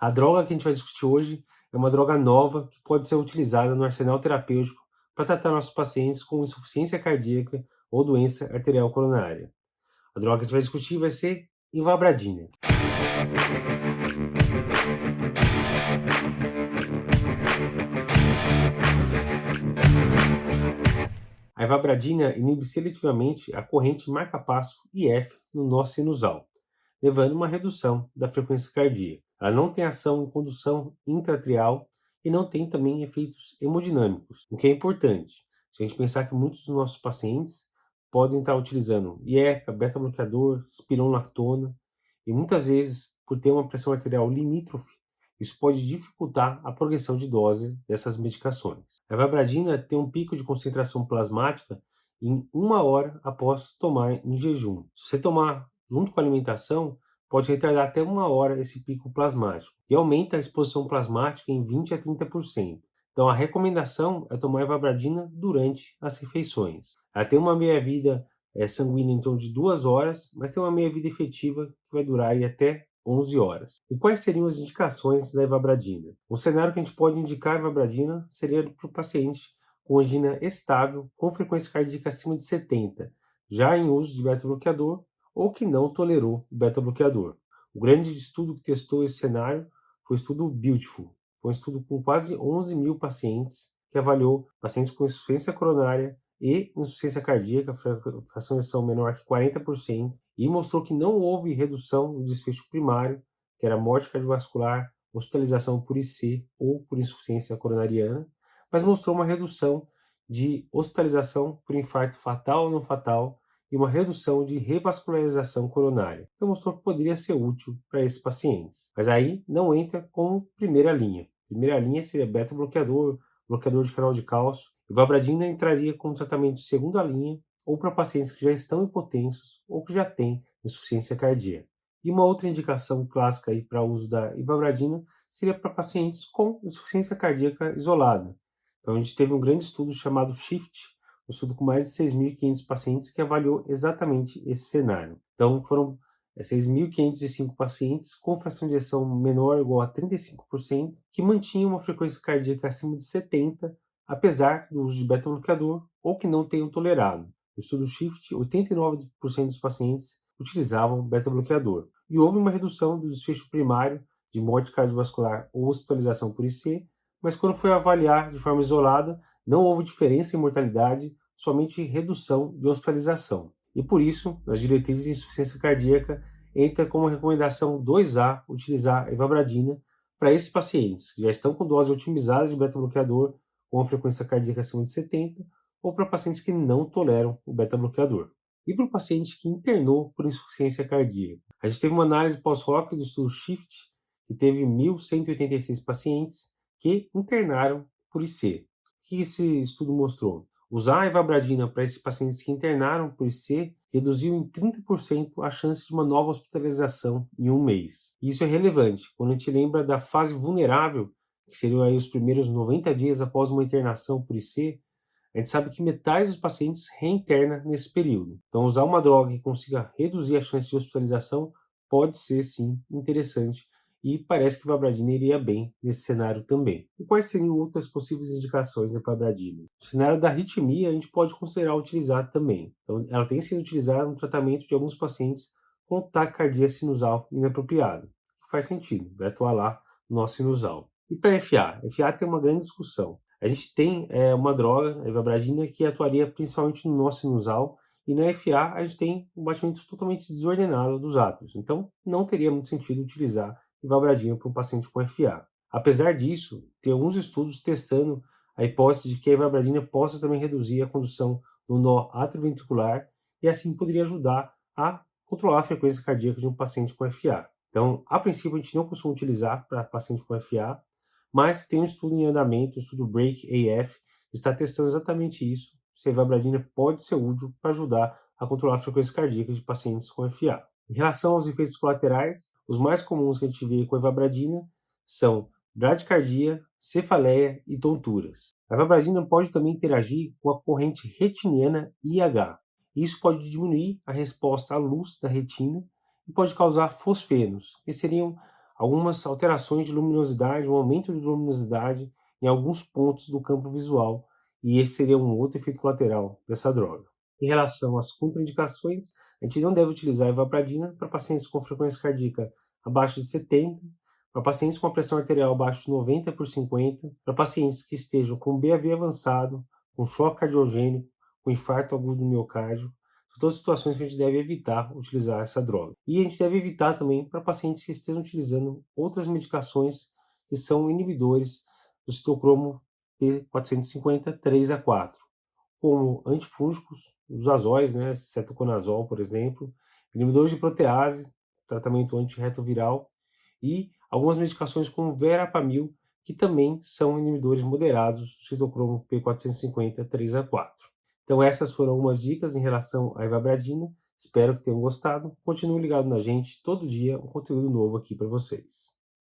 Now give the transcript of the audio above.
A droga que a gente vai discutir hoje é uma droga nova que pode ser utilizada no arsenal terapêutico para tratar nossos pacientes com insuficiência cardíaca ou doença arterial coronária. A droga que a gente vai discutir vai ser ivabradina. A ivabradina inibe seletivamente a corrente marca-passo IF no nó sinusal, levando a uma redução da frequência cardíaca. Ela não tem ação em condução intratrial e não tem também efeitos hemodinâmicos, o que é importante. Se a gente pensar que muitos dos nossos pacientes podem estar utilizando IECA, beta-bloqueador, espironolactona, e muitas vezes, por ter uma pressão arterial limítrofe, isso pode dificultar a progressão de dose dessas medicações. A ivabradina tem um pico de concentração plasmática em 1 hora após tomar em jejum. Se você tomar junto com a alimentação, pode retardar até 1 hora esse pico plasmático e aumenta a exposição plasmática em 20 a 30%. Então, a recomendação é tomar ivabradina durante as refeições. Ela tem uma meia-vida sanguínea em torno de 2 horas, mas tem uma meia-vida efetiva que vai durar aí até 11 horas. E quais seriam as indicações da ivabradina? Um cenário que a gente pode indicar a ivabradina seria para o paciente com angina estável, com frequência cardíaca acima de 70, já em uso de beta-bloqueador ou que não tolerou o beta-bloqueador. O grande estudo que testou esse cenário foi o estudo Beautiful. Foi um estudo com quase 11 mil pacientes, que avaliou pacientes com insuficiência coronária e insuficiência cardíaca, fração de ejeção menor que 40%, e mostrou que não houve redução no desfecho primário, que era morte cardiovascular, hospitalização por IC ou por insuficiência coronariana, mas mostrou uma redução de hospitalização por infarto fatal ou não fatal e uma redução de revascularização coronária. Então mostrou que poderia ser útil para esses pacientes. Mas aí não entra como primeira linha. Primeira linha seria beta-bloqueador, bloqueador de canal de cálcio. Ivabradina entraria como tratamento de segunda linha ou para pacientes que já estão hipotensos ou que já têm insuficiência cardíaca. E uma outra indicação clássica para o uso da ivabradina seria para pacientes com insuficiência cardíaca isolada. Então a gente teve um grande estudo chamado SHIFT, um estudo com mais de 6.500 pacientes que avaliou exatamente esse cenário. Então foram 6.505 pacientes com fração de ejeção menor ou igual a 35% que mantinham uma frequência cardíaca acima de 70, apesar do uso de beta-bloqueador ou que não tenham tolerado. No estudo SHIFT, 89% dos pacientes utilizavam beta-bloqueador. E houve uma redução do desfecho primário de morte cardiovascular ou hospitalização por IC, mas quando foi avaliar de forma isolada, não houve diferença em mortalidade, somente redução de hospitalização. E por isso, nas diretrizes de insuficiência cardíaca, entra como recomendação 2A utilizar a ivabradina para esses pacientes que já estão com dose otimizada de beta-bloqueador com a frequência cardíaca acima de 70 ou para pacientes que não toleram o beta-bloqueador. E para o paciente que internou por insuficiência cardíaca. A gente teve uma análise pós-hoc do estudo SHIFT, que teve 1.186 pacientes que internaram por IC. O que esse estudo mostrou? Usar a ivabradina para esses pacientes que internaram por IC reduziu em 30% a chance de uma nova hospitalização em um mês. E isso é relevante quando a gente lembra da fase vulnerável, que seriam aí os primeiros 90 dias após uma internação por IC. A gente sabe que metade dos pacientes reinterna nesse período. Então, usar uma droga que consiga reduzir a chance de hospitalização pode ser, sim, interessante. E parece que a ivabradina iria bem nesse cenário também. E quais seriam outras possíveis indicações da ivabradina? No cenário da arritmia, a gente pode considerar utilizar também. Então, ela tem sido utilizada no tratamento de alguns pacientes com taquicardia sinusal inapropriada. Faz sentido, vai atuar lá no nó sinusal. E para FA? FA tem uma grande discussão. A gente tem uma droga, a ivabradina, que atuaria principalmente no nó sinusal, e na FA a gente tem um batimento totalmente desordenado dos átrios. Então, não teria muito sentido utilizar ivabradina para um paciente com FA. Apesar disso, tem alguns estudos testando a hipótese de que a ivabradina possa também reduzir a condução no nó atrioventricular e assim poderia ajudar a controlar a frequência cardíaca de um paciente com FA. Então, a princípio, a gente não costuma utilizar para paciente com FA, mas tem um estudo em andamento, o estudo BREAK-AF, que está testando exatamente isso, se a ivabradina pode ser útil para ajudar a controlar a frequência cardíaca de pacientes com FA. Em relação aos efeitos colaterais, os mais comuns que a gente vê com a ivabradina são bradicardia, cefaleia e tonturas. A ivabradina pode também interagir com a corrente retiniana IH. Isso pode diminuir a resposta à luz da retina e pode causar fosfenos, que seriam algumas alterações de luminosidade, um aumento de luminosidade em alguns pontos do campo visual, e esse seria um outro efeito colateral dessa droga. Em relação às contraindicações, a gente não deve utilizar a ivabradina para pacientes com frequência cardíaca abaixo de 70, para pacientes com a pressão arterial abaixo de 90 por 50, para pacientes que estejam com BAV avançado, com choque cardiogênico, com infarto agudo do miocárdio. São todas situações que a gente deve evitar utilizar essa droga. E a gente deve evitar também para pacientes que estejam utilizando outras medicações que são inibidores do citocromo P450 3A4, como antifúngicos, os azóis, né, cetoconazol, por exemplo, inibidores de protease, tratamento antirretroviral, e algumas medicações como verapamil, que também são inibidores moderados do citocromo P450 3A4. Então essas foram algumas dicas em relação à ivabradina. Espero que tenham gostado. Continue ligado na gente, todo dia um conteúdo novo aqui para vocês.